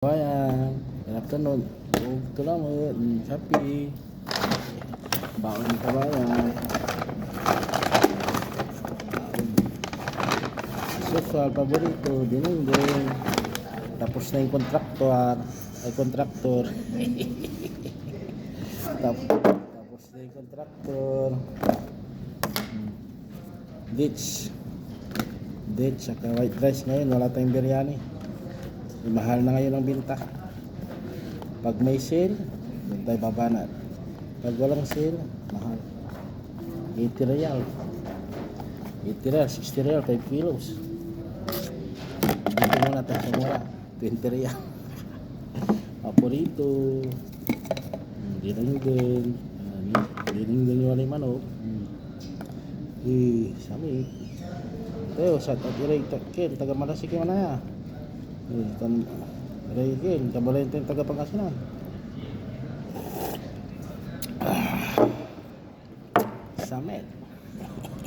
Kabayan, good afternoon. Ito lang Shopee. Baon ni kabayan. Social, paborito, dinengdeng. Tapos na yung kontraktor. Tapos na yung kontraktor. Ditch, saka white rice ngayon. Wala tayong biryani. Mahal na ngayon ang binta. Pag may sale, doon tayo babanat. Pag walang sale, mahal. 80 real. 80 real, 60 real, 5 kilos. Dito muna tayo sa mura. 20 real. Paborito. Dinengdeng. Dinengdeng yung walay manok. Sami. Tayo, sa Iray Ken, taga Malasik yung manaya. Regan, kabalente yung taga-Pangasinan. Samet.